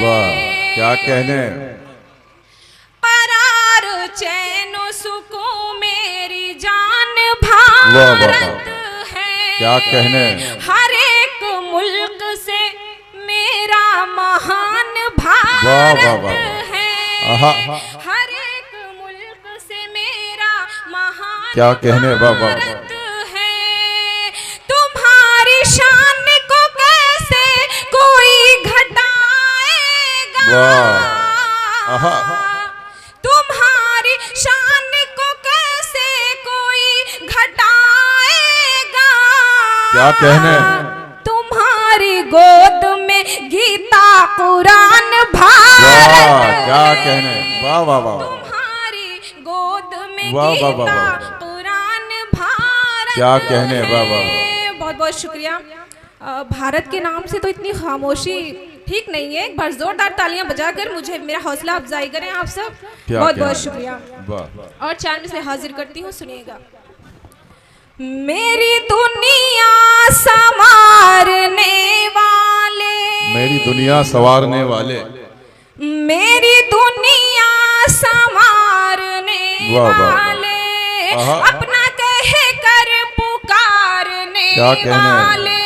वाह क्या कहने। परार चैन सुकून मेरी जान वाह वाह भारत है। क्या कहने। हर एक मुल्क से मेरा महान वाह वाह भारत वाह। है। आहा। हर एक मुल्क से मेरा महान क्या कहने। वाह वाह वाह। भारत है। तुम्हारी शान को कैसे कोई घटाएगा। वाह। आहा। तुम्हारी शान को कैसे कोई घटाएगा। क्या कहने। तुम्हारी गोद में गीता कुरान वाह भारत क्या है। कहने। वाह वाह वाह। तुम्हारी गोद में वाह वाह वाह गीता वाह। कुरान भारत क्या कहने। वाह वाह वाह। है। बहुत बहुत शुक्रिया। भारत के नाम से तो इतनी खामोशी ठीक नहीं है। एक बार जोरदार तालियां बजाकर मुझे मेरा हौसला अफजाई करें आप सब। क्या बहुत कहने। बहुत शुक्रिया। वाह। और चार में से हाजिर करती हूँ, सुनिएगा। मेरी दुनिया संवारने वाले। मेरी दुनिया संवारने वाले। मेरी दुनिया संवारने वाह वाह। वाले। आहा। अपना कह कर पुकारने क्या कहने। वाले।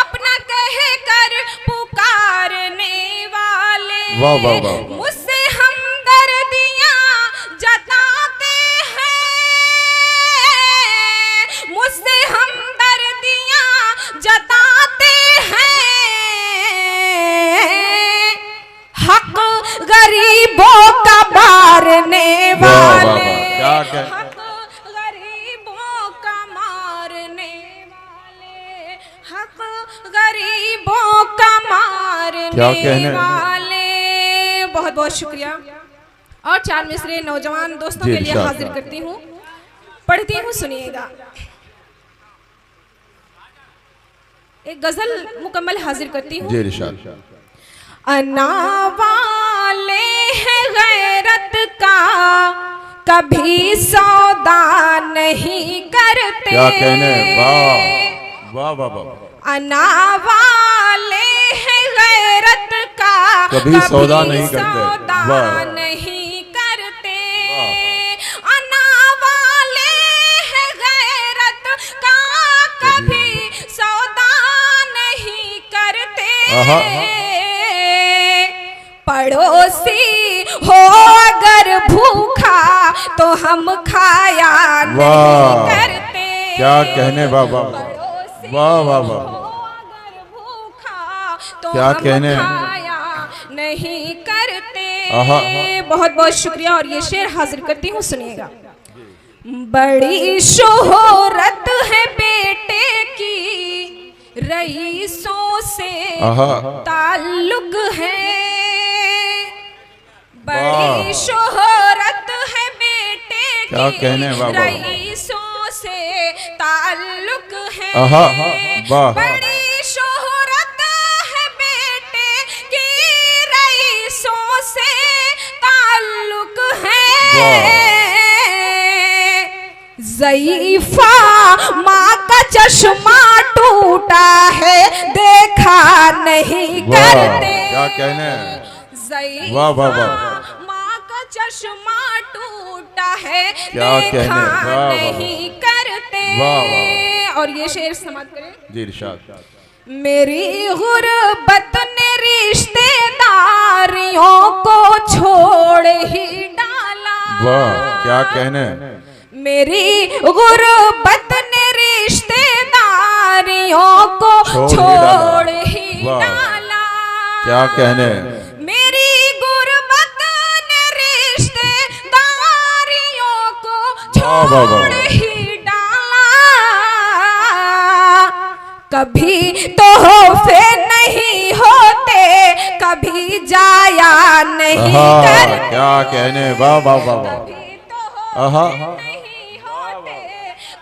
अपना कह कर पुकारने वाले। वाह वाह वाह। मुझसे हमदर्दियां जताते हैं। मुझसे हमदर्दियां जताते हैं। हक गरीबों का मारने वाह वाह वाले। वाह। क्या कहने। हक गरीबों का मारने वाले। हक गरीबों का क्या कहने। मारने वाले। बहुत बहुत शुक्रिया। और चार मिसरे नौजवान दोस्तों जी, के लिए इरशाद। हाजिर करती हूँ, पढ़ती हूँ, सुनिएगा। एक गजल मुकम्मल हाजिर करती हूँ। जी इरशाद। अना वाले हैं गैरत का कभी सौदा नहीं करते। क्या कहने। वाह वाह वाह वाह। अना वाले हैं गैरत का कभी सौदा नहीं करते। सौदा वाह। नहीं करते। वाह। अना वाले हैं गैरत का कभी सौदा नहीं करते। आहा। पड़ोसी हो अगर भूखा तो हम खाया नहीं वाह करते। क्या कहने। वाह वाह पड़ोसी वाह वाह हो वाह। अगर भूखा तो क्या हम कहने। खाया नहीं करते। आहा। बहुत बहुत शुक्रिया। और ये शेर हाजिर करती हूँ, सुनिएगा। बड़ी शोहरत है बेटे की रईसों से आहा। ताल्लुक है। बड़ी वाह। शोहरत है बेटे क्या की कहने। वाह वाह। रईसों से ताल्लुक है। आहा। वाह। बड़ी शोहरत है बेटे की रईसों से ताल्लुक है। ज़ईफ़ा माँ का चश्मा टूटा है देखा नहीं वाह करते। क्या कहने। ज़ईफ़ा वाह वाह वाह। माँ का चश्मा टूटा है क्या कहने। देखा वाह वाह। नहीं करते। वाह वाह। और ये शेर समाप्त करें। जी इरशाद। मेरी गुर्बत ने रिश्तेदारियों को छोड़ ही डाला। वाह क्या कहने। मेरी गुर्बत ने रिश्तेदारियों को छोड़ ही छोड़ डाला। ही वाह। डाला। क्या कहने। मेरी गुर्बत ने रिश्तेदारियों को वाह वाह वाह। छोड़ ही डाला। कभी तोहफे नहीं होते कभी जाया नहीं आहा। करते। क्या कहने। वाह वाह वाह वाह। कभी तोहफे आहा। नहीं होते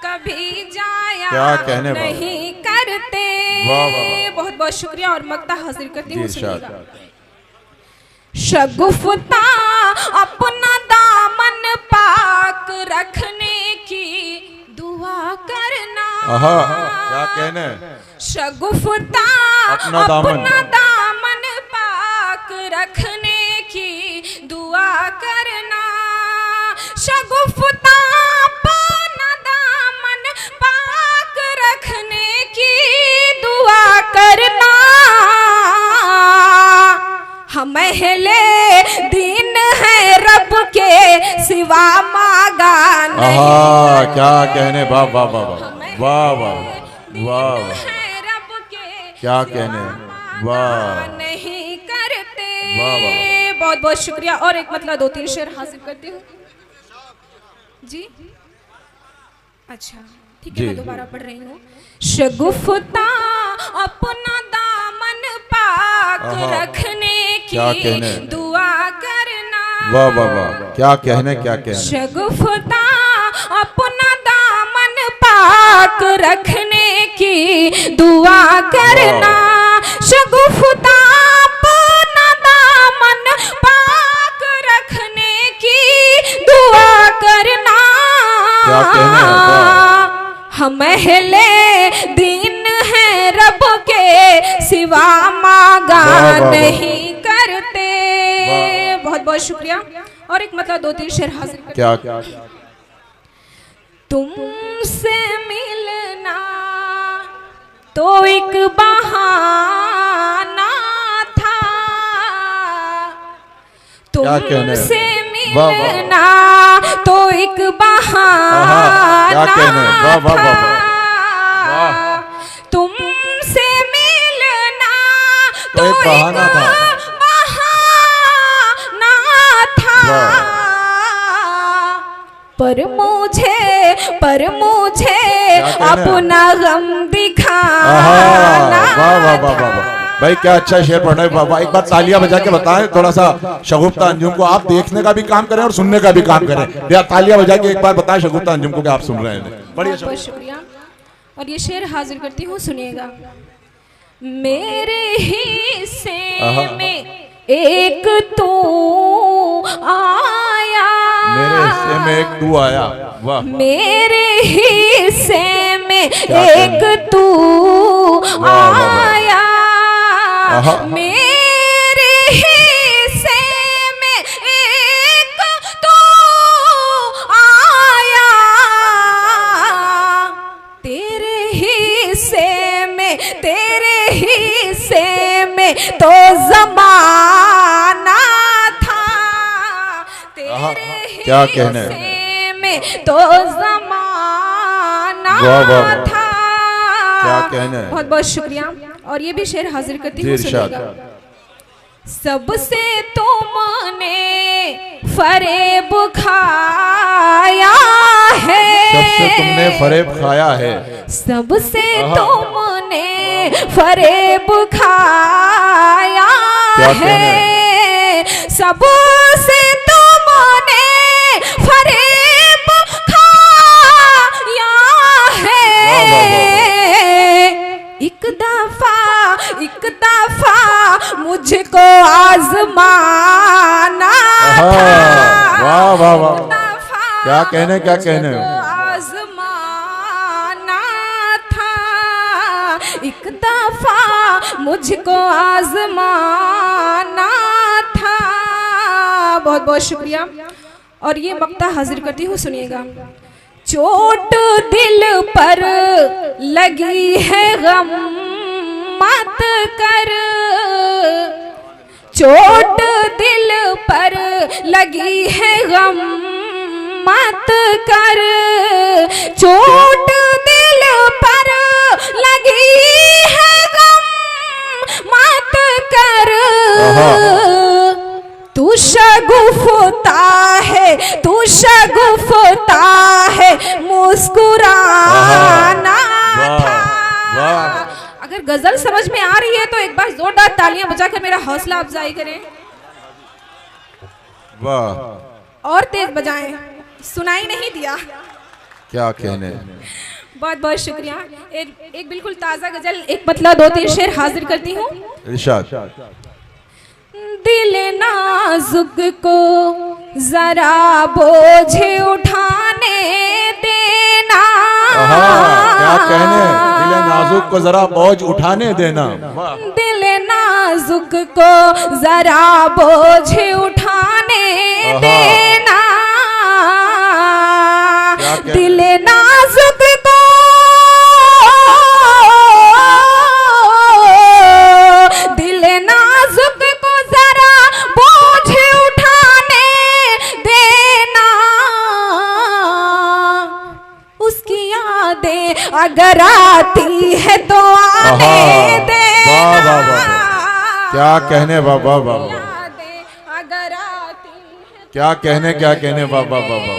कभी जाया क्या कहने। वाह। नहीं करते। वाह वाह वाह। बहुत बहुत शुक्रिया। और मक्ता हाजिर करती जी हूँ, इरशाद। सुनिएगा। शगुफ्ता अपना दामन पाक रखने की दुआ करना। आहा। क्या कहने। शगुफ्ता अपना दामन। दामन पाक शगुफ्ता अपना दामन पाक रखने की दुआ करना, हम अहले दीन है रब के सिवा मांगा नहीं। क्या कहने, वाह वाह वाह वाह वाह वाह, रब के क्या कहने, वाह नहीं करते। वाह वाह, बहुत बहुत शुक्रिया। और एक मतलब 2-3 शेर हासिल करती हूँ जी। अच्छा ठीक है, मैं दोबारा पढ़ रही हूँ। शगुफ्ता अपना दामन पाक रखने की दुआ करना, वाह वाह वाह, क्या कहने, क्या कहने। शगुफ्ता अपना दामन पाक रखने की दुआ करना, शगुफ्ता अपना दामन पाक रखने की दुआ करना, क्या कहने, हम अहले दीन है रब के सिवा मांगा नहीं करते। बहुत बहुत शुक्रिया। और एक मतलब 2-3 शेर हाजिर करते। क्या क्या, तुमसे मिलना तो एक बहाना था, तुमसे मिलना तो एक बहाना था, तुमसे मिलना तो एक बहाना था, पर मुझे अपना गम दिखाना। वाह वाह वाह वाह, भाई क्या अच्छा शेर पढ़ रहे बाबा। एक बार तालियां बजा के बताएं थोड़ा सा शगुफ्ता अंजुम को। आप देखने का भी काम करें और सुनने का भी काम करें। या तालियां बजा के एक बार बताएं शगुफ्ता अंजुम को कि आप सुन रहे हैं। बहुत शुक्रिया। और ये शेर हाजिर करती हूँ, सुनिएगा। मेरे हिस्से में एक तू आया, मेरे हिस्से में एक तू आया, वाह। मेरे हिस्से में एक तू आया, मेरे हिस्से में एक तू आया, तेरे हिस्से में तो ज़माना था, तेरे क्या कहने में तो ज़माना था। क्या कहने। बहुत बहुत शुक्रिया। और ये भी शेर हाजिर करती हूँ, सुनिएगा। सबसे तुमने फरेब खाया है, सबसे तुमने फरेब खाया है, सबसे तुमने फरेब खाया है, सबसे तुमने फरेब खाया है। एक दफा मुझको आजमाना था, वाह वाह वाह, क्या कहने, क्या कहने। आजमाना था, एक दफा मुझको आजमाना था। बहुत बहुत शुक्रिया। और ये मक्ता हाजिर करती हूँ, सुनिएगा। चोट दिल पर लगी है गम मत कर, चोट दिल पर लगी है गम मत कर, चोट दिल पर लगी है गम मत कर, तू शगुफ्ता है मुस्कुराना था। अगर गजल समझ में आ रही है तो एक बार जोरदार तालियां बजाकर मेरा हौसला अफजाई करें। वाह, और तेज बजाएं, सुनाई नहीं दिया। क्या कहने। बहुत बहुत शुक्रिया। एक बिल्कुल ताजा गजल, एक मतलब 2-3 शेर हाजिर करती हूँ। इरशाद। दिल नाजुक को जरा बोझ उठाने देना, क्या कहने। दिल नाजुक को जरा बोझ उठाने देना, दिल नाजुक को जरा बोझ उठाने देना, दिल नाजुक को दिल नाजुक को जरा बोझ उठाने देना, उसकी यादें अगर आती है तो आने देना। क्या कहने बाबा बाबा, यादें अगर आती है क्या कहने बाबा बाबा।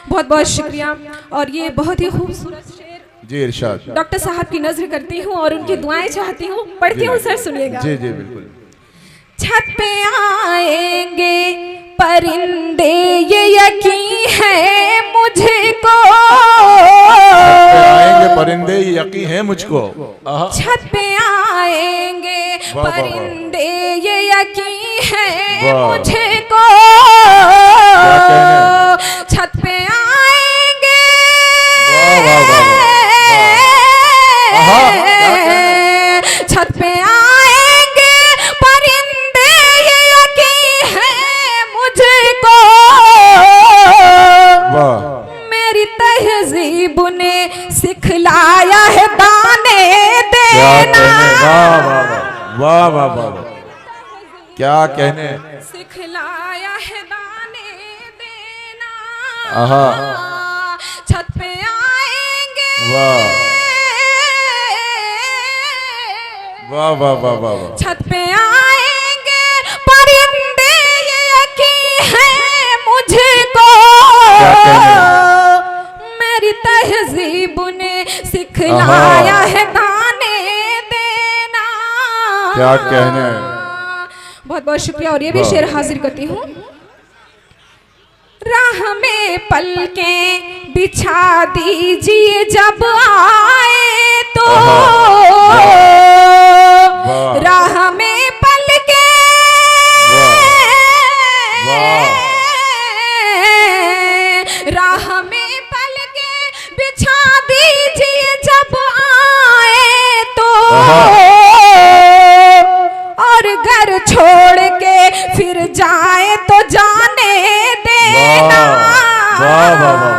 बहुत बहुत शुक्रिया। और ये बहुत ही खूबसूरत शेर जी इरशाद। डॉक्टर साहब की नजर करती हूँ और उनकी दुआएं चाहती हूँ, पढ़ती हूँ सर, सुनिएगा। जी जी बिल्कुल। छत पे आएंगे परिंदे ये यकीन है मुझको, आएंगे परिंदे ये यकीन है मुझको। छत पे आएंगे परिंदे ये यकीन है मुझको, छत पे आएंगे छत पे आएंगे परिंदे ये यकीन है मुझको, मेरी तहजीब ने सिखलाया है दाने देना। वाह वाह वाह, क्या कहने, सिखलाया है दाने देना। आहा, छत पे आएंगे वाह वाह वाह वाह वाह, छत पे आएंगे परिंदे ये यकीन है मुझको, मेरी तहजीब ने सिखलाया है दाने देना। क्या कहने। बहुत बहुत शुक्रिया। और ये भी शेर हाजिर करती हूँ। राह में पलकें बिछा दीजिए जब आए तो, राह में पलकें राह में पलकें बिछा दीजिए जब आए तो, और घर छोड़ के फिर जाए तो जाने देना। वाह वाह वाह,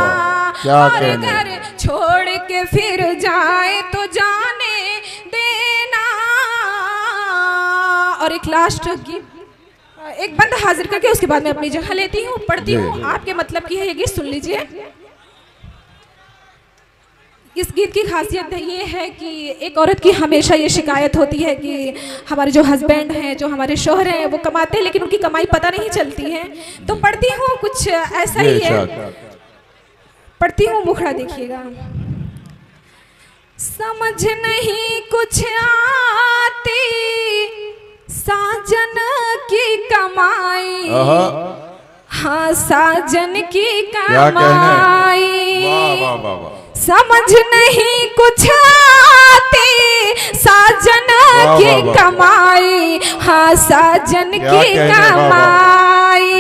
क्या कहने। घर छोड़ के फिर जाए तो जाने देना। और एक लास्ट गीत, एक बंद हाजिर करके उसके बाद मैं अपनी जगह लेती हूँ, पढ़ती हूँ, आपके मतलब की है ये गीत, सुन लीजिए। इस गीत की खासियत ये है कि एक औरत की हमेशा ये शिकायत होती है कि हमारे जो हस्बैंड हैं, जो हमारे शौहर हैं, वो कमाते हैं लेकिन उनकी कमाई पता नहीं चलती है। तो पढ़ती हूँ, कुछ ऐसा ही है, पढ़ती हूँ, मुखड़ा देखिएगा। समझ नहीं कुछ आती साजन की कमाई, हाँ साजन की कमाई, समझ नहीं कुछ आती साजन की कमाई, हाँ साजन की कमाई।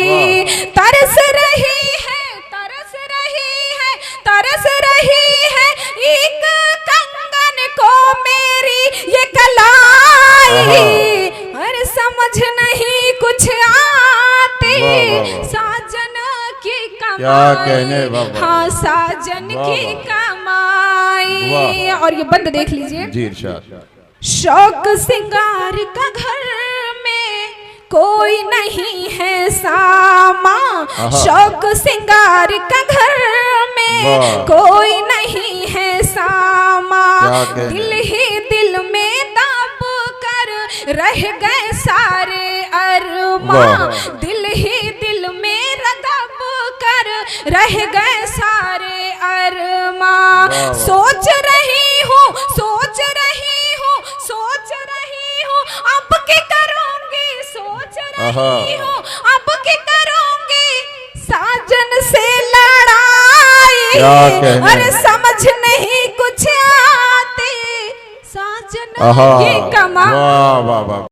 तरस रही है तरस रही है तरस रही है एक कंगन को मेरी ये कलाई, अरे समझ नहीं कुछ आती साजन की कमाई, हाँ साजन की कमाई। और ये बंद देख लीजिए जी इरशाद। शौक सिंगार का घर में कोई नहीं है सामा, शौक सिंगार का घर में कोई नहीं है सामा, दिल ही दिल में दब कर रह गए सारे अरमा, दिल ही दिल में दब कर रह गए सारे अरमा। सोच रही हूँ सोच रही हूँ सोच रही हूँ अब क्या करूँगी, सोच रही हूँ अब क्या करूँगी साजन से लड़ाई, अरे समझ नहीं कुछ आती साजन की कमाई।